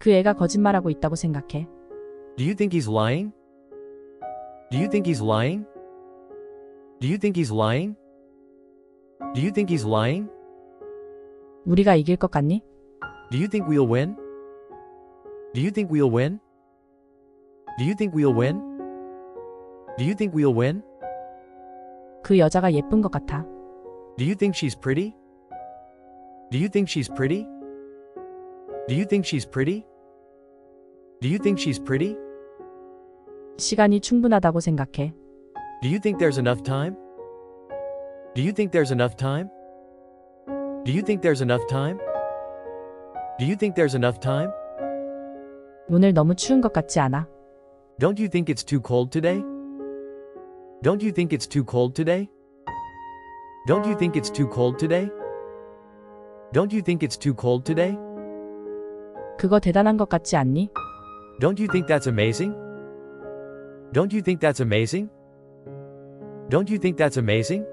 그 애가 거짓말하고 있다고 생각해. Do you think he's lying? Do you think he's lying? Do you think he's lying? Do you think he's lying? 우리가 이길 것 같니? Do you think we'll win? Do you think we'll win? Do you think we'll win? Do you think we'll win? 그 여자가 예쁜 것 같아. Do you think she's pretty? Do you think she's pretty? Do you think she's pretty? Do you think she's pretty? 시간이 충분하다고 생각해. Do you think there's enough time? Do you think there's enough time? Do you think there's enough time? Do you think there's enough time? 오늘 너무 추운 것 같지 않아? Don't you think it's too cold today? Don't you think it's too cold today? Don't you think it's too cold today? Don't you think it's too cold today? 그거 대단한 것 같지 않니? Don't you think that's amazing? Don't you think that's amazing? Don't you think that's amazing?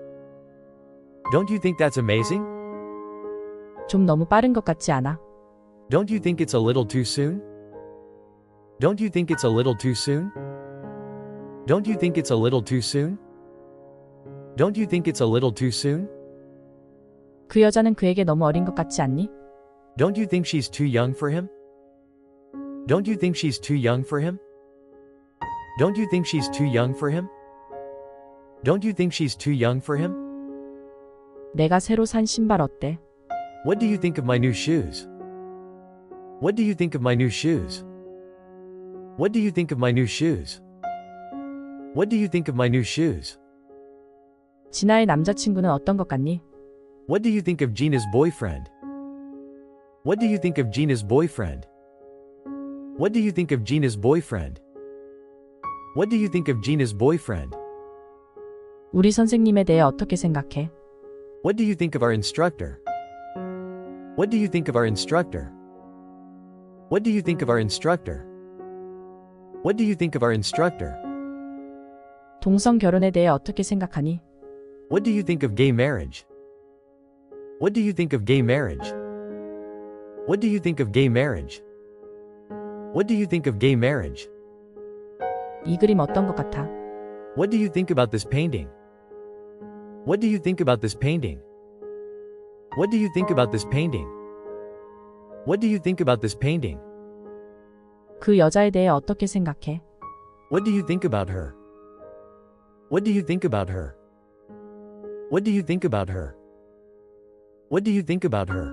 Don't you think that's amazing? 좀 너무 빠른 것 같지 않아? Don't you think it's a little too soon? Don't you think it's a little too soon? Don't you think it's a little too soon? Don't you think it's a little too soon? 그 여자는 그에게 너무 어린 것 같지 않니? Don't you think she's too young for him? Don't you think she's too young for him? Don't you think she's too young for him? Don't you think she's too young for him? 내가 새로 산 신발 어때? What do you think of my new shoes? What do you think of my new shoes? What do you think of my new shoes? What do you think of my new shoes? 진아의 남자친구는 어떤 것 같니? What do you think of Gina's boyfriend? What do you think of Gina's boyfriend? What do you think of Gina's boyfriend? What do you think of Gina's boyfriend? 우리 선생님에 대해 어떻게 생각해? What do you think of our instructor? What do you think of our instructor? What do you think of our instructor? What do you think of our instructor? 동성 결혼에 대해 어떻게 생각하니? What do you think of gay marriage? What do you think of gay marriage? What do you think of gay marriage? What do you think of gay marriage? 이 그림 어떤 것 같아? What do you think about this painting? What do you think about this painting? What do you think about this painting? What do you think about this painting? 그 여자에 대해 어떻게 생각해? What do you think about her? What do you think about her? What do you think about her? What do you think about her?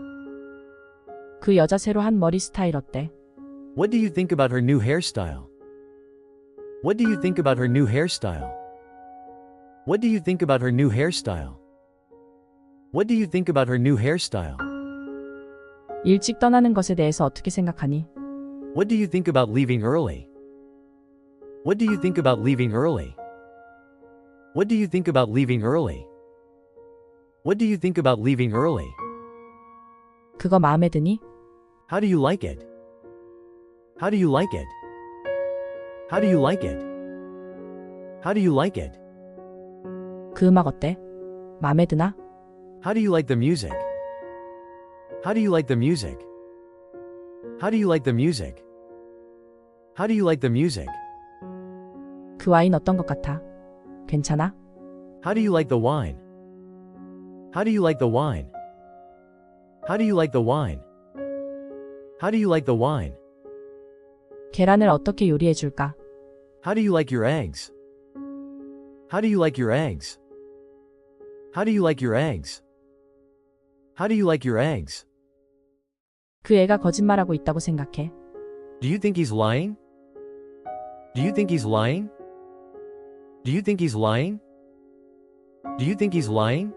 그 여자 새로 한 머리 스타일 어때? What do you think about her new hairstyle? What do you think about her new hairstyle? What do you think about her new hairstyle? What do you think about her new hairstyle? 일찍 떠나는 것에 대해서 어떻게 생각하니? What do you think about leaving early? What do you think about leaving early? What do you think about leaving early? What do you think about leaving early? 그거 마음에 드니? How do you like it? How do you like it? How do you like it? How do you like it? 그 음악 어때? 마음에 드나? How do you like the music? How do you like the music? How do you like the music? How do you like the music? 그 와인 어떤 것 같아? 괜찮아? How do you like the wine? How do you like the wine? How do you like the wine? How do you like the wine? 계란을 어떻게 요리해 줄까? How do you like your eggs? How do you like your eggs? How do you like your eggs? How do you like your eggs? 그 애가 거짓말하고 있다고 생각해. Do you think he's lying? Do you think he's lying? Do you think he's lying? Do you think he's lying?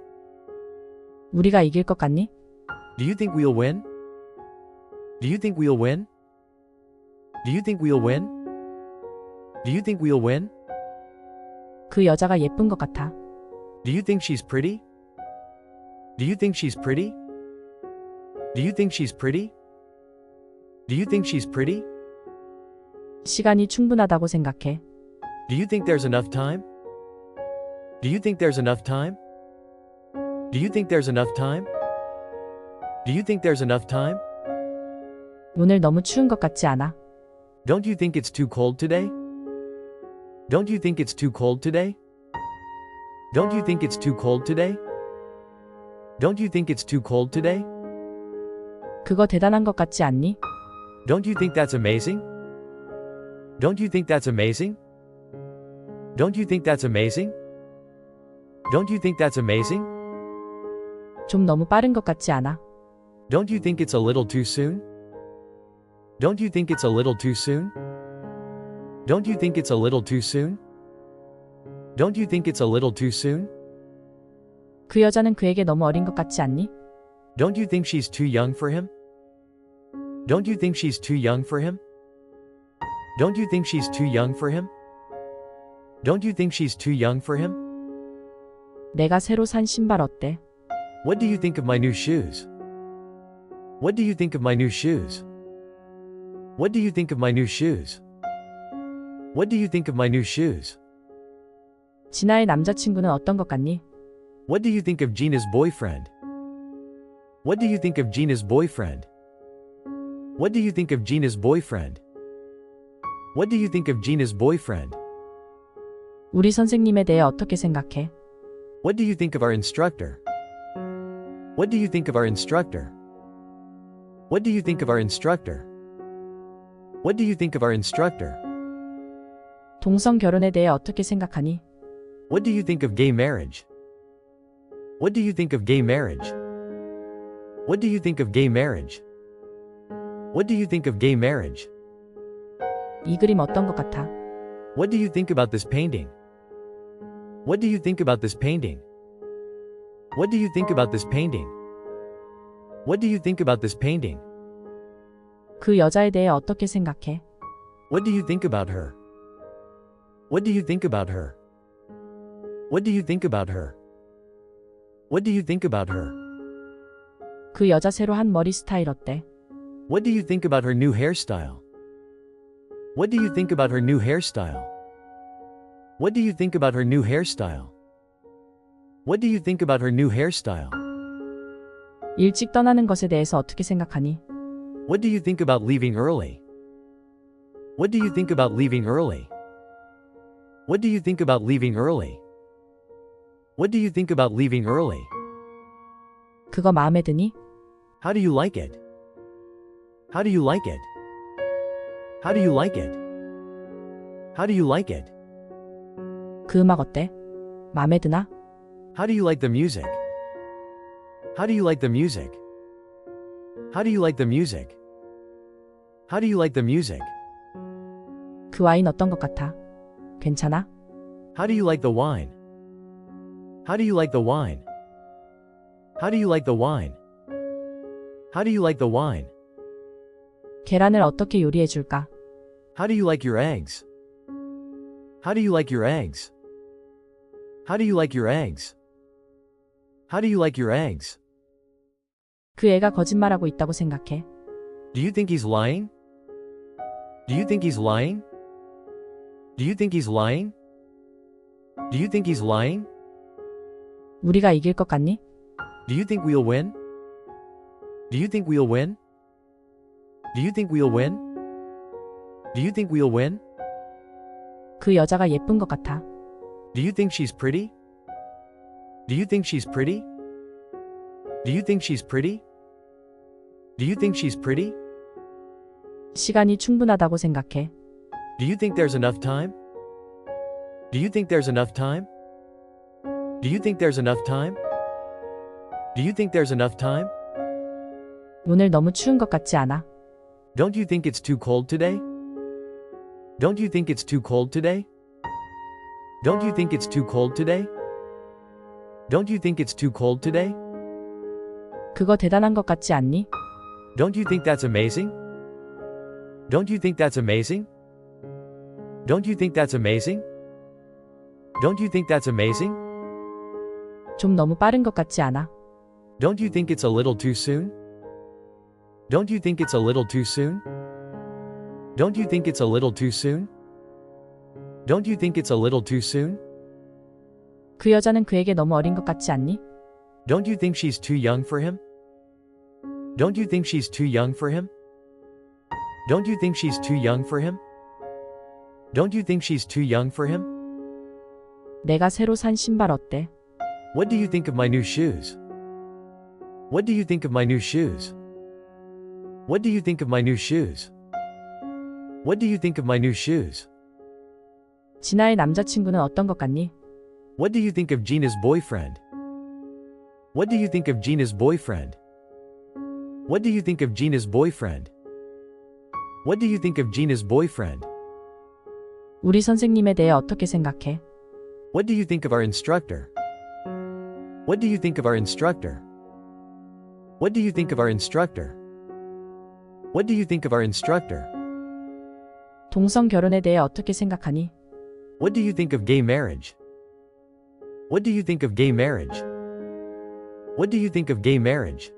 우리가 이길 것 같니? Do you think we'll win? Do you think we'll win? Do you think we'll win? Do you think we'll win? 그 여자가 예쁜 것 같아. Do you think she's pretty? Do you think she's pretty? Do you think she's pretty? Do you think she's pretty? 시간이 충분하다고 생각해. Do you think there's enough time? Do you think there's enough time? Do you think there's enough time? Do you think there's enough time? 오늘 너무 추운 것 같지 않아? Don't you think it's too cold today? Don't you think it's too cold today? Don't you think it's too cold today? Don't you think it's too cold today? 그거 대단한 것 같지 않니? Don't you think that's amazing? Don't you think that's amazing? Don't you think that's amazing? Don't you think that's amazing? 좀 너무 빠른 것 같지 않아? Don't you think it's a little too soon? Don't you think it's a little too soon? Don't you think it's a little too soon? Don't you think it's a little too soon? 그 여자는 그에게 너무 어린 것 같지 않니? Don't you think she's too young for him? Don't you think she's too young for him? Don't you think she's too young for him? Don't you think she's too young for him? 내가 새로 산 신발 어때? What do you think of my new shoes? What do you think of my new shoes? What do you think of my new shoes? What do you think of my new shoes? 진아의 남자친구는 어떤 것 같니? What do you think of Gina's boyfriend? What do you think of Gina's boyfriend? What do you think of Gina's boyfriend? What do you think of Gina's boyfriend? 우리 선생님에 대해 어떻게 생각해? What do you think of our instructor? What do you think of our instructor? What do you think of our instructor? What do you think of our instructor? 동성 결혼에 대해 어떻게 생각하니? What do you think of gay marriage? What do you think of gay marriage? What do you think of gay marriage? What do you think of gay marriage? 이 그림 어떤 것 같아? What do you think about this painting? What do you think about this painting? What do you think about this painting? What do you think about this painting? 그 여자에 대해 어떻게 생각해? What do you think about her? What do you think about her? What do you think about her? What do you think about her? 그 여자 새로 한 머리 스타일 어때? What do you think about her new hairstyle? What do you think about her new hairstyle? What do you think about her new hairstyle? What do you think about her new hairstyle? 일찍 떠나는 것에 대해서 어떻게 생각하니? What do you think about leaving early? What do you think about leaving early? What do you think about leaving early? What do you think about leaving early? 그거 마음에 드니? How do you like it? How do you like it? How do you like it? How do you like it? 그 음악 어때? 마음에 드나? How do you like the music? How do you like the music? How do you like the music? How do you like the music? 그 와인 어떤 것 같아? 괜찮아? How do you like the wine? How do you like the wine? How do you like the wine? How do you like the wine? 계란을 어떻게 요리해 줄까? How do you like your eggs? How do you like your eggs? How do you like your eggs? How do you like your eggs? 그 애가 거짓말하고 있다고 생각해? Do you think he's lying? Do you think he's lying? Do you think he's lying? Do you think he's lying? 우리가 이길 것 같니? Do you think we'll win? Do you think we'll win? Do you think we'll win? Do you think we'll win? 그 여자가 예쁜 것 같아. Do you think she's pretty? Do you think she's pretty? Do you think she's pretty? Do you think she's pretty? 시간이 충분하다고 생각해. Do you think there's enough time? Do you think there's enough time? Do you think there's enough time? Do you think there's enough time? 오늘 너무 추운 것 같지 않아? Don't you think it's too cold today? Don't you think it's too cold today? Don't you think it's too cold today? Don't you think it's too cold today? 그거 대단한 것 같지 않니? Don't you think that's amazing? Don't you think that's amazing? Don't you think that's amazing? Don't you think that's amazing? 좀 너무 빠른 것 같지 않아? Don't you think it's a little too soon? Don't you think it's a little too soon? Don't you think it's a little too soon? Don't you think it's a little too soon? 그 여자는 그에게 너무 어린 것 같지 않니? Don't you think she's too young for him? Don't you think she's too young for him? Don't you think she's too young for him? Don't you think she's too young for him? 내가 새로 산 신발 어때? What do you think of my new shoes? What do you think of my new shoes? What do you think of my new shoes? What do you think of my new shoes? 진아의 남자친구는 어떤 것 같니? What do you think of Gina's boyfriend? What do you think of Gina's boyfriend? What do you think of Gina's boyfriend? What do you think of Gina's boyfriend? 우리 선생님에 대해 어떻게 생각해? What do you think of our instructor? What do you think of our instructor? What do you think of our instructor? What do you think of our instructor? 동성 결혼에 대해 어떻게 생각하니? What do you think of gay marriage? What do you think of gay marriage? What do you think of gay marriage?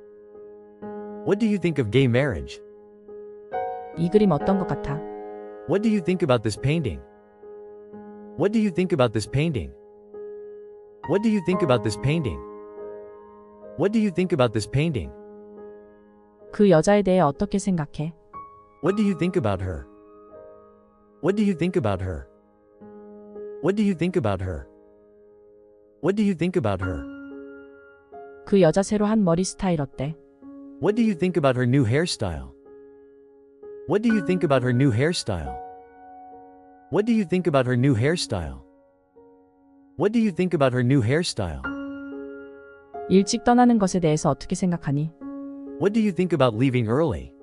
What do you think of gay marriage? 이 그림 어떤 것 같아? What do you think about this painting? What do you think about this painting? What do you think about this painting? What do you think about this painting? 그 여자에 대해 어떻게 생각해? What do you think about her? What do you think about her? What do you think about her? What do you think about her? 그 여자 새로 한 머리 스타일 어때? What do you think about her new hairstyle? What do you think about her new hairstyle? What do you think about her new hairstyle? What do you think about her new hairstyle? 일찍 떠나는 것에 대해서 어떻게 생각하니? What do you think about leaving early?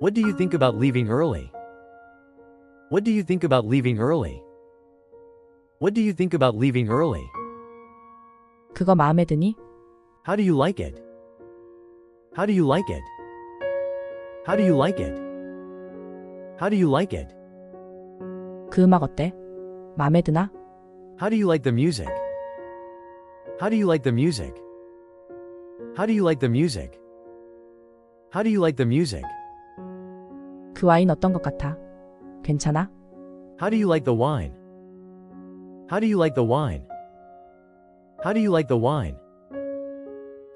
What do you think about leaving early? What do you think about leaving early? What do you think about leaving early? 그거 마음에 드니? How do you like it? How do you like it? How do you like it? How do you like it? 그 음악 어때? 마음에 드나? How do you like the music? How do you like the music? How do you like the music? How do you like the music? 그 와인 어떤 것 같아? 괜찮아? How do you like the wine? How do you like the wine? How do you like the wine?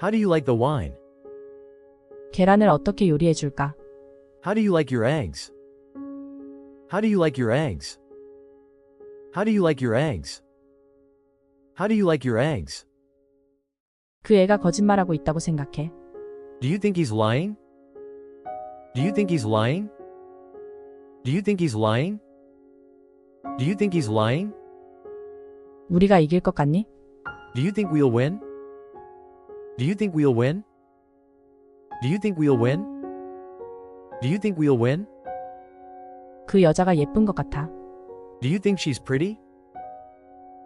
How do you like the wine? 계란을 어떻게 요리해 줄까? How do you like your eggs? How do you like your eggs? How do you like your eggs? How do you like your eggs? 그 애가 거짓말하고 있다고 생각해? Do you think he's lying? Do you think he's lying? Do you think he's lying? Do you think he's lying? 우리가 이길 것 같니? Do you think we'll win? Do you think we'll win? Do you think we'll win? Do you think we'll win? 그 여자가 예쁜 것 같아. Do you think she's pretty?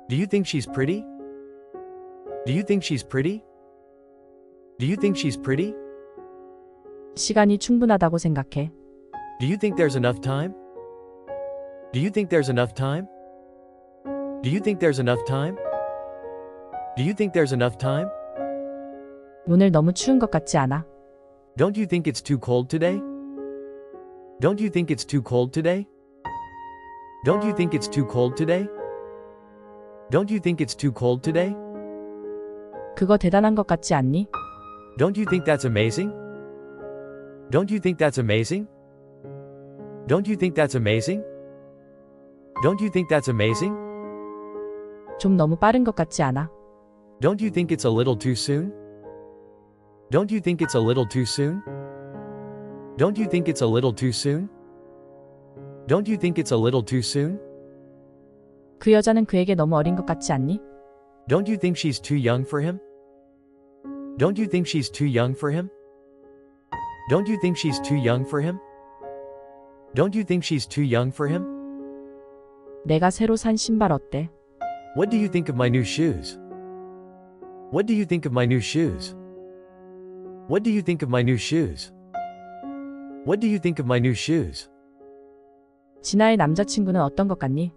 Do you think she's pretty? Do you think she's pretty? Do you think she's pretty? 시간이 충분하다고 생각해. Do you think there's enough time? Do you think there's enough time? Do you think there's enough time? Do you think there's enough time? 오늘 너무 추운 것 같지 않아? Don't you think it's too cold today? Don't you think it's too cold today? Don't you think it's too cold today? Don't you think it's too cold today? 그거 대단한 것 같지 않니? Don't you think that's amazing? Don't you think that's amazing? Don't you think that's amazing? Don't you think that's amazing? 좀 너무 빠른 것 같지 않아? Don't you think it's a little too soon? Don't you think it's a little too soon? Don't you think it's a little too soon? Don't you think it's a little too soon? 그 여자는 그에게 너무 어린 것 같지 않니? Don't you think she's too young for him? Don't you think she's too young for him? Don't you think she's too young for him? Don't you think she's too young for him? 내가 새로 산 신발 어때? What do you think of my new shoes? What do you think of my new shoes? What do you think of my new shoes? What do you think of my new shoes? 진아의 남자친구는 어떤 것 같니?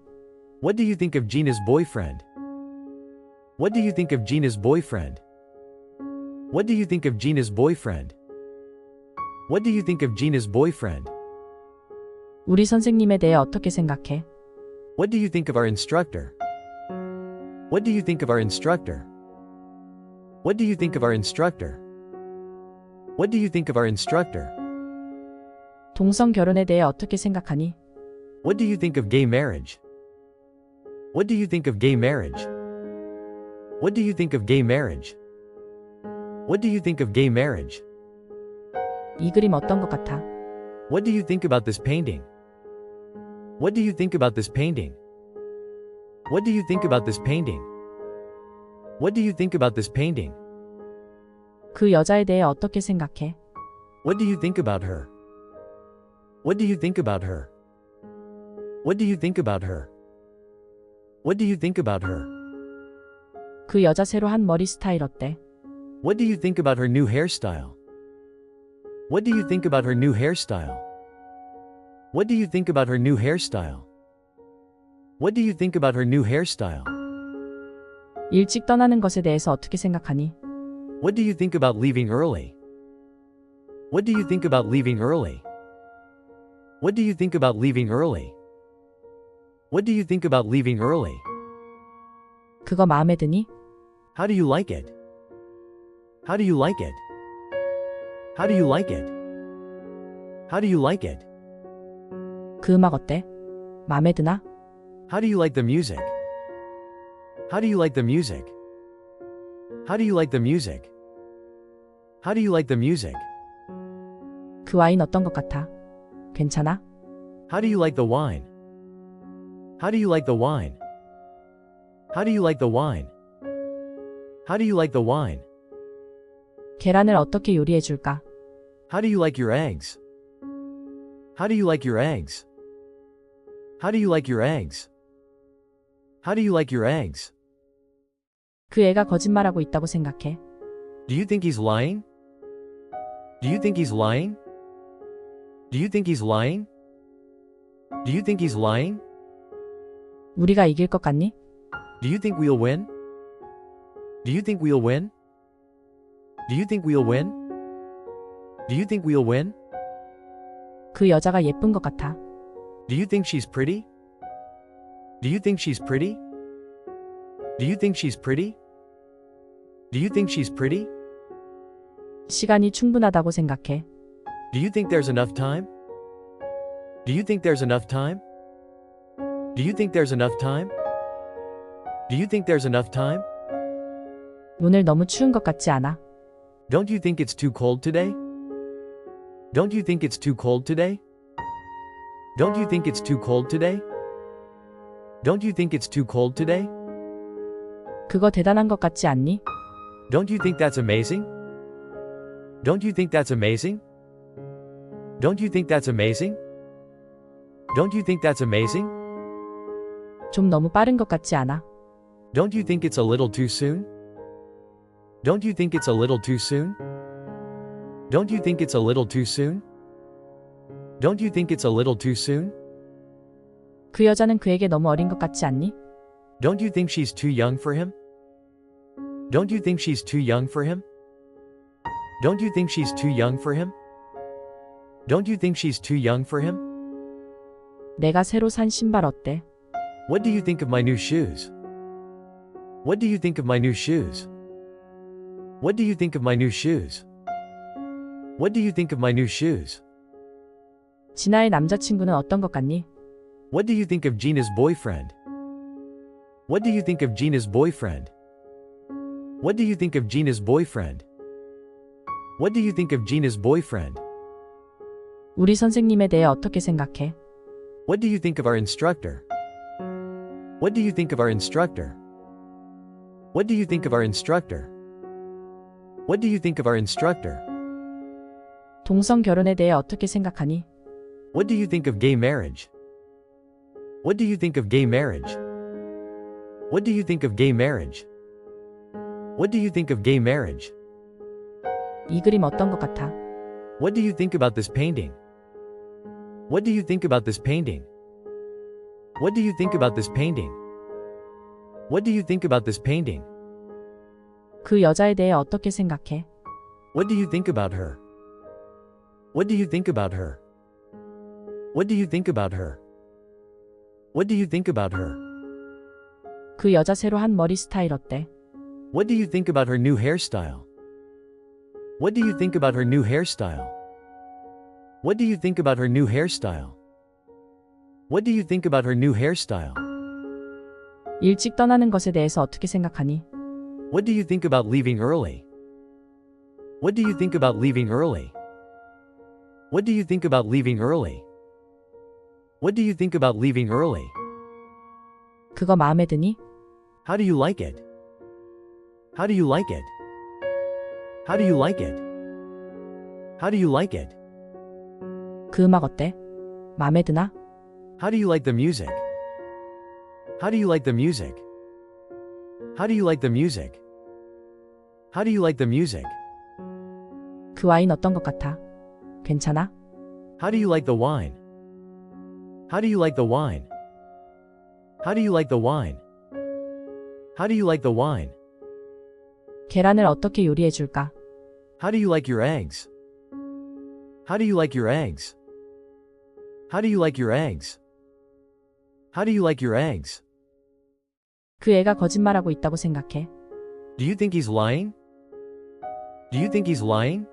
What do you think of Gina's boyfriend? What do you think of Gina's boyfriend? What do you think of Gina's boyfriend? What do you think of Gina's boyfriend? 우리 선생님에 대해 어떻게 생각해? What do you think of our instructor? What do you think of our instructor? What do you think of our instructor? What do you think of our instructor? 동성 결혼에 대해 어떻게 생각하니? What do you think of gay marriage? What do you think of gay marriage? What do you think of gay marriage? What do you think of gay marriage? 이 그림 어떤 것 같아? What do you think about this painting? What do you think about this painting? What do you think about this painting? What do you think about this painting? 그 여자에 대해 어떻게 생각해? What do you think about her? What do you think about her? What do you think about her? What do you think about her? 그 여자 새로 한 머리 스타일 어때? What do you think about her new hairstyle? What do you think about her new hairstyle? What do you think about her new hairstyle? What do you think about her new hairstyle? 일찍 떠나는 것에 대해서 어떻게 생각하니? What do you think about leaving early? What do you think about leaving early? What do you think about leaving early? What do you think about leaving early? 그거 마음에 드니? How do you like it? How do you like it? How do you like it? How do you like it? 그 음악 어때? 마음에 드나? How do you like the music? How do you like the music? How do you like the music? How do you like the music? 그 와인 어떤 것 같아? 괜찮아? How do you like the wine? How do you like the wine? How do you like the wine? How do you like the wine? 계란을 어떻게 요리해 줄까? How do you like your eggs? How do you like your eggs? How do you like your eggs? How do you like your eggs? 그 애가 거짓말하고 있다고 생각해? Do you think he's lying? Do you think he's lying? Do you think he's lying? Do you think he's lying? 우리가 이길 것 같니? Do you think we'll win? Do you think we'll win? Do you think we'll win? Do you think we'll win? 그 여자가 예쁜 것 같아. Do you think she's pretty? Do you think she's pretty? Do you think she's pretty? Do you think she's pretty? 시간이 충분하다고 생각해. Do you think there's enough time? Do you think there's enough time? Do you think there's enough time? Do you think there's enough time? 오늘 너무 추운 것 같지 않아? Don't you think it's too cold today? Don't you think it's too cold today? Don't you think it's too cold today? Don't you think it's too cold today? 그거 대단한 것 같지 않니? Don't you think that's amazing? Don't you think that's amazing? Don't you think that's amazing? Don't you think that's amazing? 좀 너무 빠른 것 같지 않아? Don't you think it's a little too soon? Don't you think it's a little too soon? Don't you think it's a little too soon? Don't you think it's a little too soon? 그 여자는 그에게 너무 어린 것 같지 않니? Don't you think she's too young for him? Don't you think she's too young for him? Don't you think she's too young for him? Don't you think she's too young for him? 내가 새로 산 신발 어때? What do you think of my new shoes? What do you think of my new shoes? What do you think of my new shoes? What do you think of my new shoes? 진아의 남자친구는 어떤 것 같니? What do you think of Gina's boyfriend? What do you think of Gina's boyfriend? What do you think of Gina's boyfriend? What do you think of Gina's boyfriend? 우리 선생님에 대해 어떻게 생각해? What do you think of our instructor? What do you think of our instructor? What do you think of our instructor? What do you think of our instructor? 동성 결혼에 대해 어떻게 생각하니? What do you think of gay marriage? What do you think of gay marriage? What do you think of gay marriage? What do you think of gay marriage? 이 그림 어떤 것 같아? What do you think about this painting? What do you think about this painting? What do you think about this painting? What do you think about this painting? 그 여자에 대해 어떻게 생각해? What do you think about her? What do you think about her? What do you think about her? What do you think about her? 그 여자 새로 한 머리 스타일 어때? What do you think about her new hairstyle? What do you think about her new hairstyle? What do you think about her new hairstyle? What do you think about her new hairstyle? 일찍 떠나는 것에 대해서 어떻게 생각하니? What do you think about leaving early? What do you think about leaving early? What do you think about leaving early? What do you think about leaving early? 그거 마음에 드니? How do you like it? How do you like it? How do you like it? How do you like it? 그 음악 어때? 마음에 드나? How do you like the music? How do you like the music? How do you like the music? How do you like the music? 그 와인 어떤 것 같아? 괜찮아? How do you like the wine? How do you like the wine? How do you like the wine? How do you like the wine? 계란을 어떻게 요리해 줄까? How do you like your eggs? How do you like your eggs? How do you like your eggs? How do you like your eggs? 그 애가 거짓말하고 있다고 생각해. Do you think he's lying? Do you think he's lying?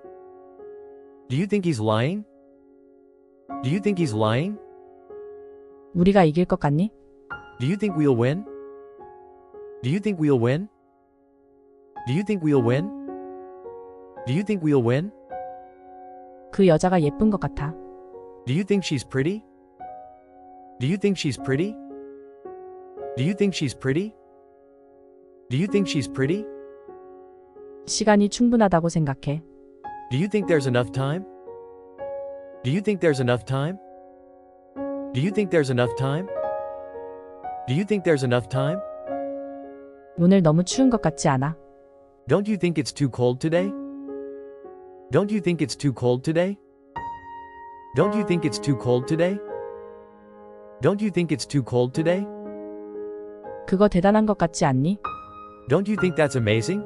Do you think he's lying? Do you think he's lying? 우리가 이길 것 같니? Do you think we'll win? Do you think we'll win? Do you think we'll win? Do you think we'll win? 그 여자가 예쁜 것 같아. Do you think she's pretty? Do you think she's pretty? Do you think she's pretty? Do you think she's pretty? 시간이 충분하다고 생각해. Do you think there's enough time? Do you think there's enough time? Do you think there's enough time? Do you think there's enough time? 오늘 너무 추운 것 같지 않아? Don't you think it's too cold today? Don't you think it's too cold today? Don't you think it's too cold today? Don't you think it's too cold today? 그거 대단한 것 같지 않니? Don't you think that's amazing?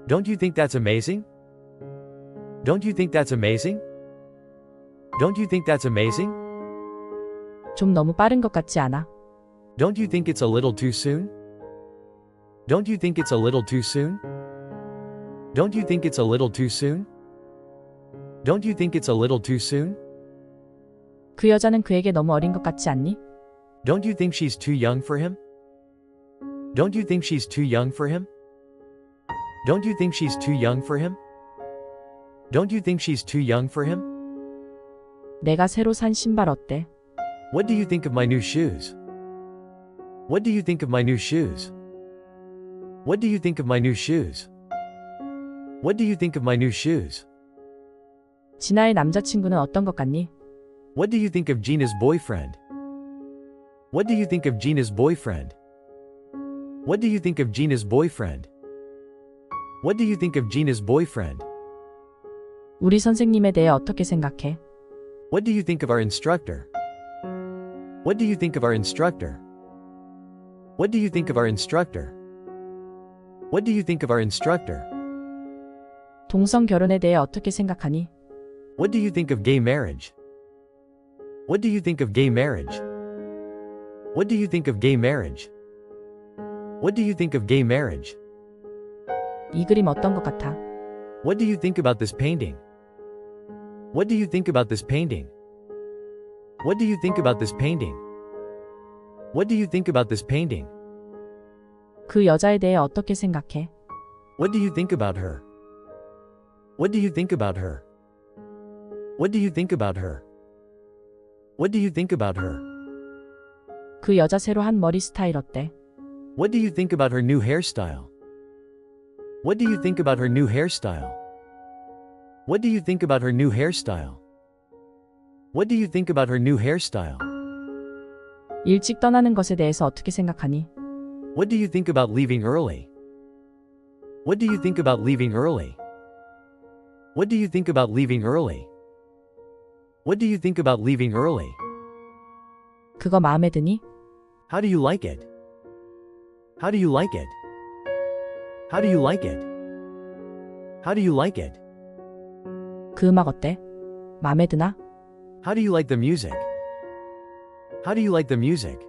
Don't you think that's amazing? Don't you think that's amazing? Don't you think that's amazing? 좀 너무 빠른 것 같지 않아? Don't you think it's a little too soon? Don't you think it's a little too soon? Don't you think it's a little too soon? Don't you think it's a little too soon? 그 여자는 그에게 너무 어린 것 같지 않니? Don't you think she's too young for him? Don't you think she's too young for him? Don't you think she's too young for him? Don't you think she's too young for him? 내가 새로 산 신발 어때? What do you think of my new shoes? What do you think of my new shoes? What do you think of my new shoes? What do you think of my new shoes? 진아의 남자친구는 어떤 것 같니? What do you think of Gina's boyfriend? What do you think of Gina's boyfriend? What do you think of Gina's boyfriend? What do you think of Gina's boyfriend? 우리 선생님에 대해 어떻게 생각해? What do you think of our instructor? What do you think of our instructor? What do you think of our instructor? What do you think of our instructor? 동성 결혼에 대해 어떻게 생각하니? What do you think of gay marriage? What do you think of gay marriage? What do you think of gay marriage? What do you think of gay marriage? 이 그림 어떤 것 같아? What do you think about this painting? What do you think about this painting? What do you think about this painting? What do you think about this painting? 그 여자에 대해 어떻게 생각해? What do you think about her? What do you think about her? What do you think about her? What do you think about her? 그 여자 새로 한 머리 스타일 어때? What do you think about her new hairstyle? What do you think about her new hairstyle? What do you think about her new hairstyle? What do you think about her new hairstyle? 일찍 떠나는 것에 대해서 어떻게 생각하니? What do you think about leaving early? What do you think about leaving early? What do you think about leaving early? What do you think about leaving early? 그거 마음에 드니? How do you like it? How do you like it? How do you like it? How do you like it? 그 음악 어때? 마음에 드나? How do you like the music? How do you like the music?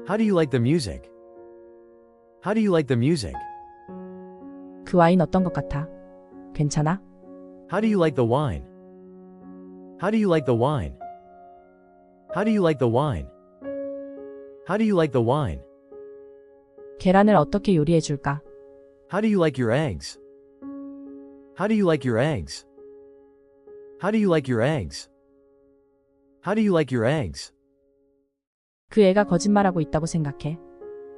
How do you like the music? How do you like the music? 그 와인 어떤 것 같아? 괜찮아? How do you like the wine? How do you like the wine? How do you like the wine? How do you like the wine? 계란을 어떻게 요리해 줄까? How do you like your eggs? How do you like your eggs? How do you like your eggs? How do you like your eggs? 그 애가 거짓말하고 있다고 생각해.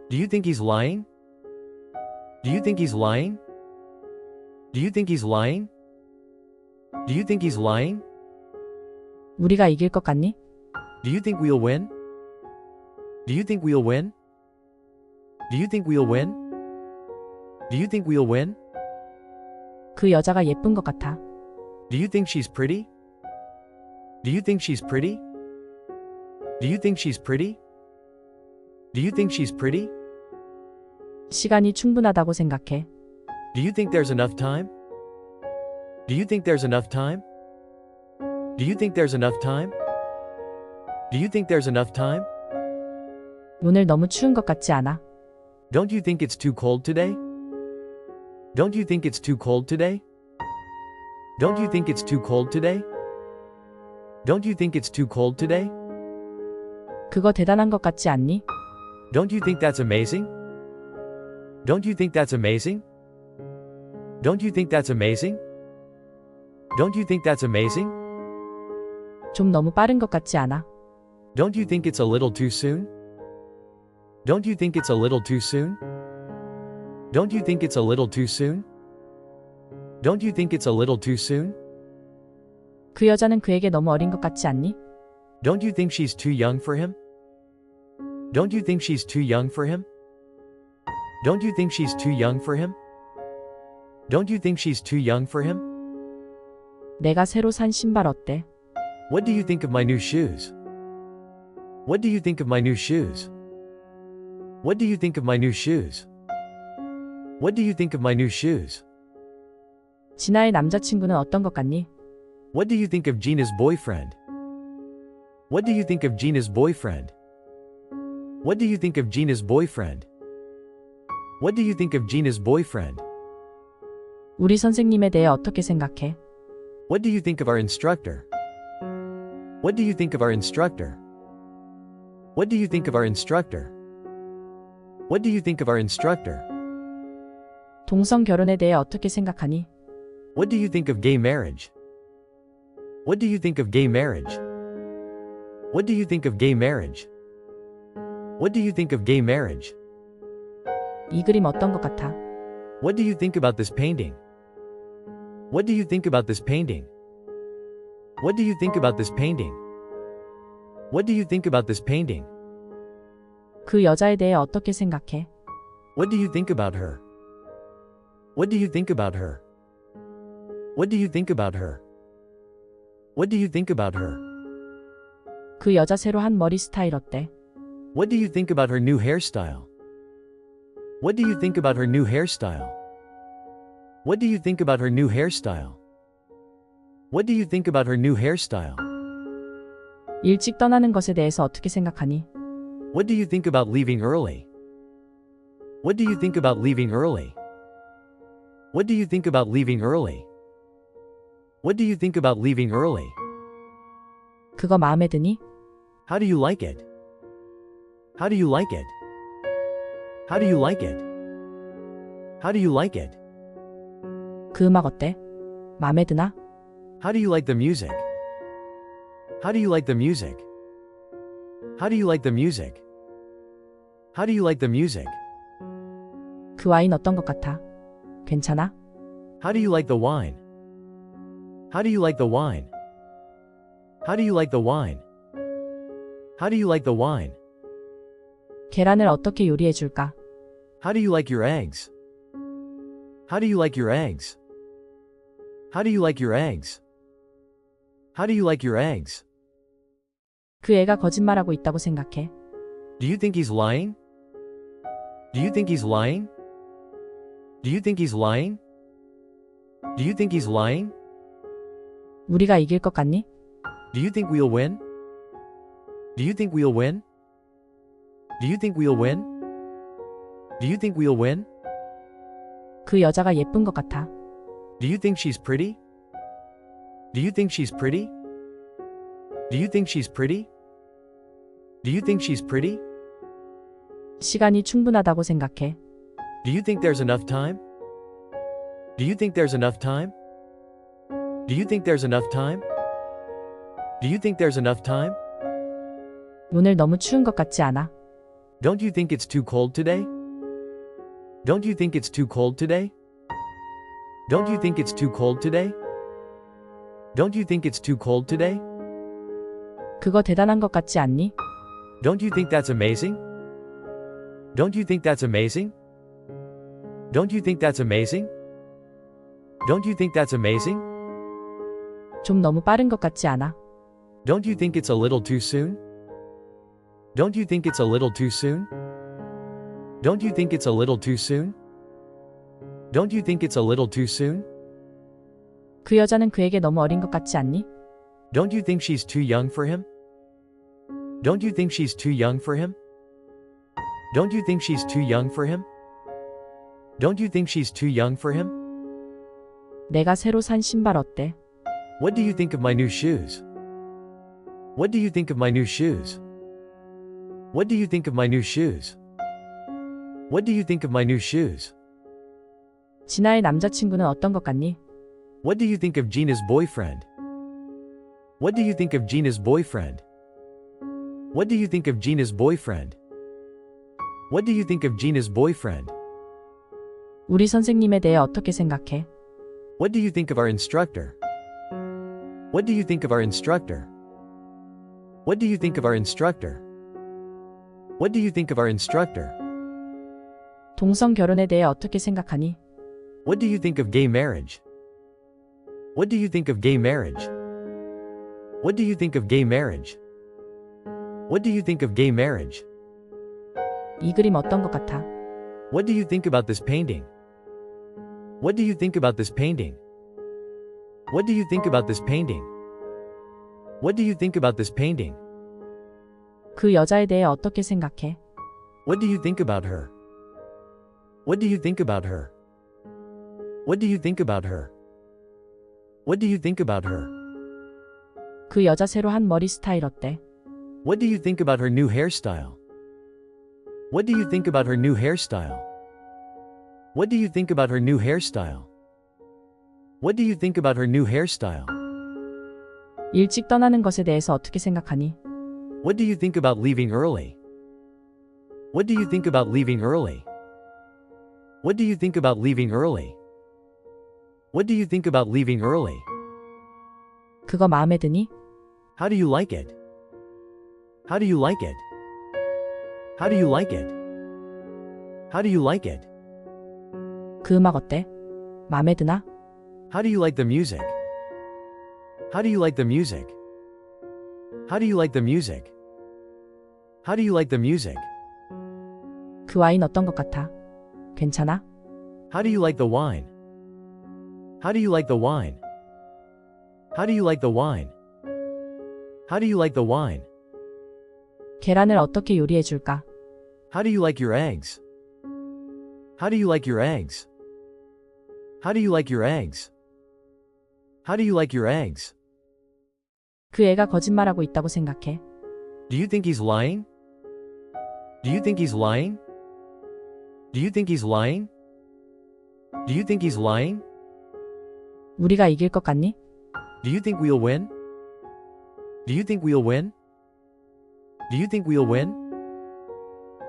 Do you think he's lying? Do you think he's lying? Do you think he's lying? Do you think he's lying? 우리가 이길 것 같니? Do you think we'll win? Do you think we'll win? Do you think we'll win? Do you think we'll win? 그 여자가 예쁜 것 같아. Do you think she's pretty? Do you think she's pretty? Do you think she's pretty? Do you think she's pretty? 시간이 충분하다고 생각해. Do you think there's enough time? Do you think there's enough time? Do you think there's enough time? Do you think there's enough time? 오늘 너무 추운 것 같지 않아? Don't you think it's too cold today? Don't you think it's too cold today? Don't you think it's too cold today? Don't you think it's too cold today? 그거 대단한 것 같지 않니? Don't you think that's amazing? Don't you think that's amazing? Don't you think that's amazing? Don't you think that's amazing? 좀 너무 빠른 것 같지 않아? Don't you think it's a little too soon? Don't you think it's a little too soon? Don't you think it's a little too soon? Don't you think it's a little too soon? 그 여자는 그에게 너무 어린 것 같지 않니? Don't you think she's too young for him? Don't you think she's too young for him? Don't you think she's too young for him? Don't you think she's too young for him? 내가 새로 산 신발 어때? What do you think of my new shoes? What do you think of my new shoes? What do you think of my new shoes? What do you think of my new shoes? 진아의 남자친구는 어떤 것 같니? What do you think of Gina's boyfriend? What do you think of Gina's boyfriend? What do you think of Gina's boyfriend? What do you think of Gina's boyfriend? 우리 선생님에 대해 어떻게 생각해? What do you think of our instructor? What do you think of our instructor? What do you think of our instructor? What do you think of our instructor? 동성 결혼에 대해 어떻게 생각하니? What do you think of gay marriage? What do you think of gay marriage? What do you think of gay marriage? What do you think of gay marriage? 이 그림 어떤 것 같아? What do you think about this painting? What do you think about this painting? What do you think about this painting? What do you think about this painting? 그 여자에 대해 어떻게 생각해? What do you think about her? What do you think about her? What do you think about her? What do you think about her? 그 여자 새로 한 머리 스타일 어때? What do you think about her new hairstyle? What do you think about her new hairstyle? What do you think about her new hairstyle? What do you think about her new hairstyle? 일찍 떠나는 것에 대해서 어떻게 생각하니? What do you think about leaving early? What do you think about leaving early? What do you think about leaving early? What do you think about leaving early? 그거 마음에 드니? How do you like it? How do you like it? How do you like it? How do you like it? 그 음악 어때? 마음에 드나? How do you like the music? How do you like the music? How do you like the music? How do you like the music? 그 와인 어떤 것 같아? 괜찮아? How do you like the wine? How do you like the wine? How do you like the wine? How do you like the wine? 계란을 어떻게 요리해 줄까? How do you like your eggs? How do you like your eggs? How do you like your eggs? How do you like your eggs? 그 애가 거짓말하고 있다고 생각해. Do you think he's lying? Do you think he's lying? Do you think he's lying? Do you think he's lying? 우리가 이길 것 같니? Do you think we'll win? Do you think we'll win? Do you think we'll win? Do you think we'll win? 그 여자가 예쁜 것 같아. Do you think she's pretty? Do you think she's pretty? Do you think she's pretty? Do you think she's pretty? 시간이 충분하다고 생각해. Do you think there's enough time? Do you think there's enough time? Do you think there's enough time? Do you think there's enough time? 오늘 너무 추운 것 같지 않아? Don't you think it's too cold today? Don't you think it's too cold today? Don't you think it's too cold today? Don't you think it's too cold today? 그거 대단한 것 같지 않니? Don't you think that's amazing? Don't you think that's amazing? Don't you think that's amazing? Don't you think that's amazing? 좀 너무 빠른 것 같지 않아? Don't you think it's a little too soon? Don't you think it's a little too soon? Don't you think it's a little too soon? Don't you think it's a little too soon? 그 여자는 그에게 너무 어린 것 같지 않니? Don't you think she's too young for him? Don't you think she's too young for him? Don't you think she's too young for him? Don't you think she's too young for him? 내가 새로 산 신발 어때? What do you think of my new shoes? What do you think of my new shoes? What do you think of my new shoes? What do you think of my new shoes? 진아의 남자친구는 어떤 것 같니? What do you think of Gina's boyfriend? What do you think of Gina's boyfriend? What do you think of Gina's boyfriend? What do you think of Gina's boyfriend? 우리 선생님에 대해 어떻게 생각해? What do you think of our instructor? What do you think of our instructor? What do you think of our instructor? What do you think of our instructor? 동성 결혼에 대해 어떻게 생각하니? What do you think of gay marriage? What do you think of gay marriage? What do you think of gay marriage? What do you think of gay marriage? 이 그림 어떤 것 같아? What do you think about this painting? What do you think about this painting? What do you think about this painting? What do you think about this painting? 그 여자에 대해 어떻게 생각해? What do you think about her? What do you think about her? What do you think about her? What do you think about her? 그 여자 새로 한 머리 스타일 어때? What do you think about her new hairstyle? What do you think about her new hairstyle? What do you think about her new hairstyle? What do you think about her new hairstyle? 일찍 떠나는 것에 대해서 어떻게 생각하니? What do you think about leaving early? What do you think about leaving early? What do you think about leaving early? What do you think about leaving early? 그거 마음에 드니? How do you like it? How do you like it? How do you like it? How do you like it? 그 음악 어때? 마음에 드나? How do you like the music? How do you like the music? How do you like the music? How do you like the music? 그 와인 어떤 것 같아? 괜찮아? How do you like the wine? How do you like the wine? How do you like the wine? How do you like the wine? 계란을 어떻게 요리해 줄까? How do you like your eggs? How do you like your eggs? How do you like your eggs? How do you like your eggs? 그 애가 거짓말하고 있다고 생각해? Do you think he's lying? Do you think he's lying? Do you think he's lying? Do you think he's lying? 우리가 이길 것 같니? Do you think we'll win? Do you think we'll win? Do you think we'll win?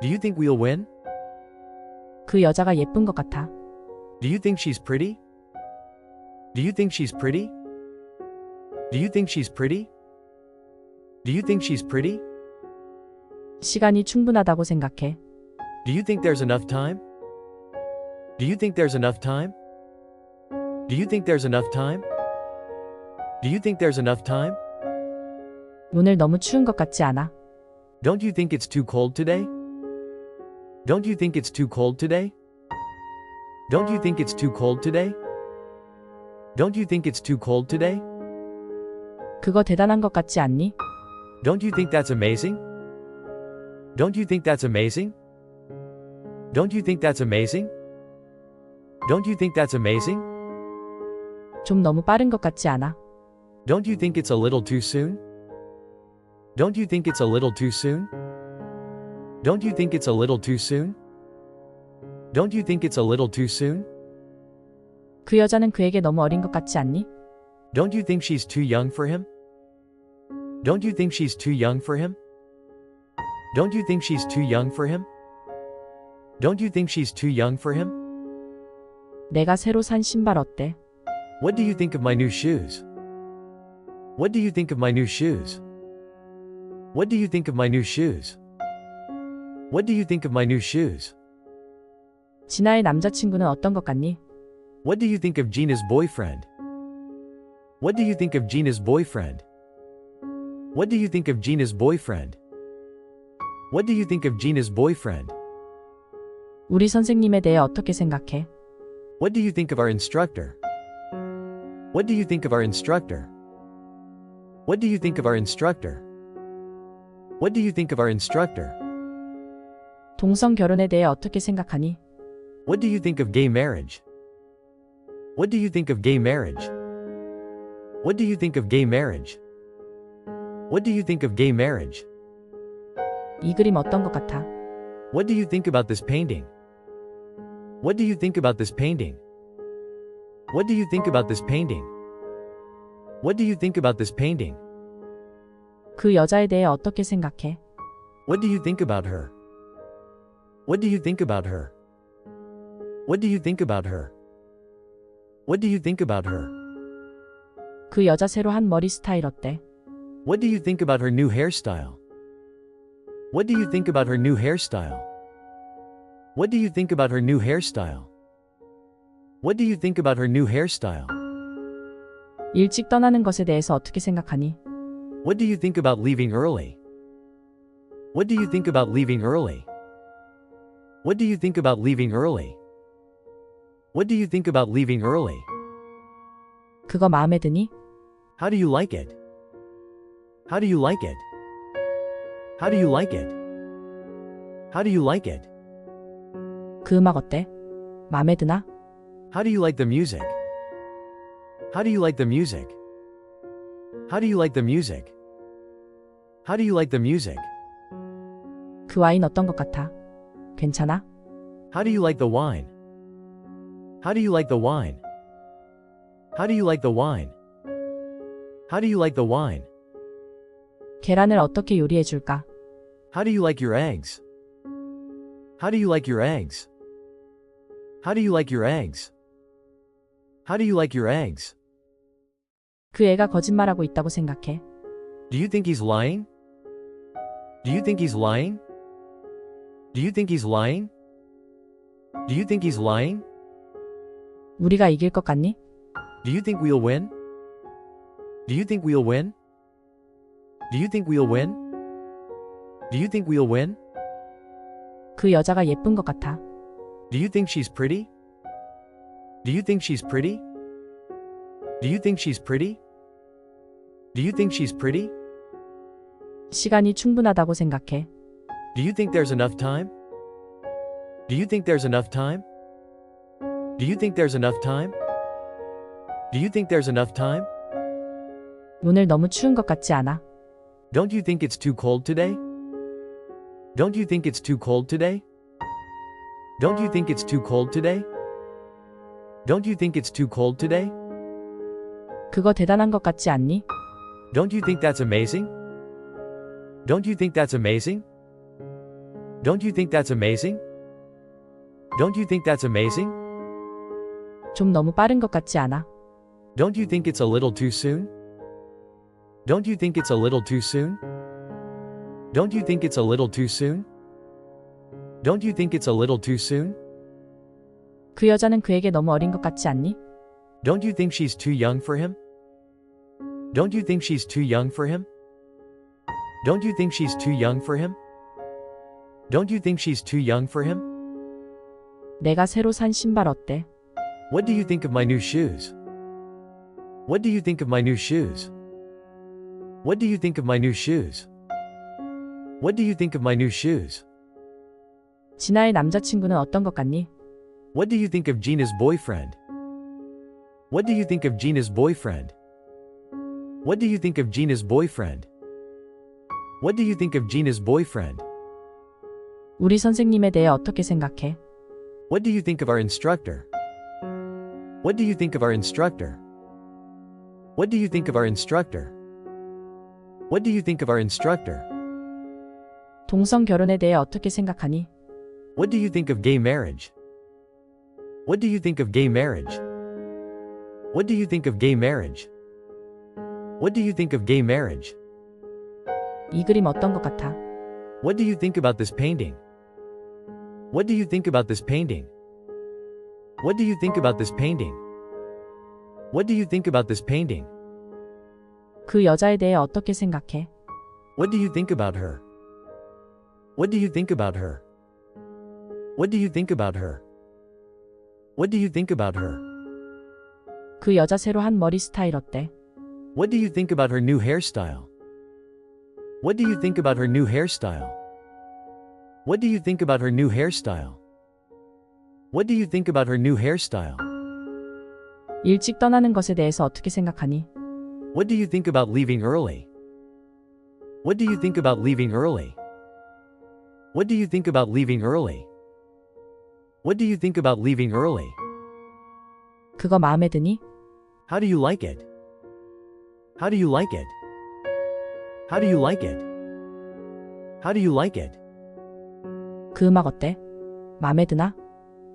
Do you think we'll win? 그 여자가 예쁜 것 같아. Do you think she's pretty? Do you think she's pretty? Do you think she's pretty? Do you think she's pretty? 시간이 충분하다고 생각해. Do you think there's enough time? Do you think there's enough time? Do you think there's enough time? Do you think there's enough time? 오늘 너무 추운 것 같지 않아? Don't you think it's too cold today? Don't you think it's too cold today? Don't you think it's too cold today? Don't you think it's too cold today? 그거 대단한 것 같지 않니? Don't you think that's amazing? Don't you think that's amazing? Don't you think that's amazing? Don't you think that's amazing? 좀 너무 빠른 것 같지 않아? Don't you think it's a little too soon? Don't you think it's a little too soon? Don't you think it's a little too soon? Don't you think it's a little too soon? 그 여자는 그에게 너무 어린 것 같지 않니? Don't you think she's too young for him? Don't you think she's too young for him? Don't you think she's too young for him? Don't you think she's too young for him? 내가 새로 산 신발 어때? What do you think of my new shoes? What do you think of my new shoes? What do you think of my new shoes? What do you think of my new shoes? 진아의 남자친구는 어떤 것 같니? What do you think of Gina's boyfriend? What do you think of Gina's boyfriend? What do you think of Gina's boyfriend? What do you think of Gina's boyfriend? 우리 선생님에 대해 어떻게 생각해? What do you think of our instructor? What do you think of our instructor? What do you think of our instructor? What do you think of our instructor? 동성 결혼에 대해 어떻게 생각하니? What do you think of gay marriage? What do you think of gay marriage? What do you think of gay marriage? What do you think of gay marriage? 이 그림 어떤 것 같아? What do you think about this painting? What do you think about this painting? What do you think about this painting? What do you think about this painting? 그 여자에 대해 어떻게 생각해? What do you think about her? What do you think about her? What do you think about her? What do you think about her? 그 여자 새로 한 머리 스타일 어때? What do you think about her new hairstyle? What do you think about her new hairstyle? What do you think about her new hairstyle? What do you think about her new hairstyle? 일찍 떠나는 것에 대해서 어떻게 생각하니? What do you think about leaving early? What do you think about leaving early? What do you think about leaving early? What do you think about leaving early? 그거 마음에 드니? How do you like it? How do you like it? How do you like it? How do you like it? 그 음악 어때? 마음에 드나? How do you like the music? How do you like the music? How do you like the music? How do you like the music? 그 와인 어떤 것 같아? 괜찮아? How do you like the wine? How do you like the wine? How do you like the wine? How do you like the wine? 계란을 어떻게 요리해 줄까? How do you like your eggs? How do you like your eggs? How do you like your eggs? How do you like your eggs? 그 애가 거짓말하고 있다고 생각해? Do you think he's lying? Do you think he's lying? Do you think he's lying? Do you think he's lying? 우리가 이길 것 같니? Do you think we'll win? Do you think we'll win? Do you think we'll win? Do you think we'll win? 그 여자가 예쁜 것 같아. Do you think she's pretty? Do you think she's pretty? Do you think she's pretty? Do you think she's pretty? 시간이 충분하다고 생각해. Do you think there's enough time? Do you think there's enough time? Do you think there's enough time? Do you think there's enough time? 오늘 너무 추운 것 같지 않아? Don't you think it's too cold today? Don't you think it's too cold today? Don't you think it's too cold today? Don't you think it's too cold today? 그거 대단한 것 같지 않니? Don't you think that's amazing? Don't you think that's amazing? Don't you think that's amazing? Don't you think that's amazing? 좀 너무 빠른 것 같지 않아? Don't you think it's a little too soon? Don't you think it's a little too soon? Don't you think it's a little too soon? Don't you think it's a little too soon? 그 여자는 그에게 너무 어린 것 같지 않니? Don't you think she's too young for him? Don't you think she's too young for him? Don't you think she's too young for him? Don't you think she's too young for him? 내가 새로 산 신발 어때? What do you think of my new shoes? What do you think of my new shoes? What do you think of my new shoes? What do you think of my new shoes? 진아의 남자친구는 어떤 것 같니? What do you think of Gina's boyfriend? What do you think of Gina's boyfriend? What do you think of Gina's boyfriend? What do you think of Gina's boyfriend? 우리 선생님에 대해 어떻게 생각해? What do you think of our instructor? What do you think of our instructor? What do you think of our instructor? What do you think of our instructor? 동성 결혼에 대해 어떻게 생각하니? What do you think of gay marriage? What do you think of gay marriage? What do you think of gay marriage? What do you think of gay marriage? 이 그림 어떤 것 같아? What do you think about this painting? What do you think about this painting? What do you think about this painting? What do you think about this painting? 그 여자에 대해 어떻게 생각해? What do you think about her? What do you think about her? What do you think about her? What do you think about her? 그 여자 새로 한 머리 스타일 어때? What do you think about her new hairstyle? What do you think about her new hairstyle? What do you think about her new hairstyle? What do you think about her new hairstyle? 일찍 떠나는 것에 대해서 어떻게 생각하니? What do you think about leaving early? What do you think about leaving early? What do you think about leaving early? What do you think about leaving early? 그거 마음에 드니? How do you like it? How do you like it? How do you like it? How do you like it? 그 음악 어때? 마음에 드나?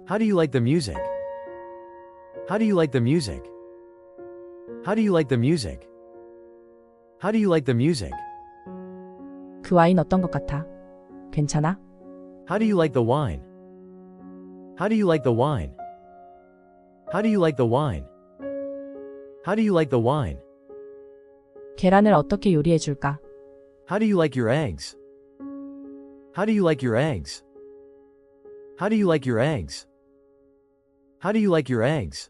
How do you like the music? How do you like the music? How do you like the music? How do you like the music? 그 와인 어떤 것 같아? 괜찮아? How do you like the wine? How do you like the wine? How do you like the wine? How do you like the wine? 계란을 어떻게 요리해 줄까? How do you like your eggs? How do you like your eggs? How do you like your eggs? How do you like your eggs?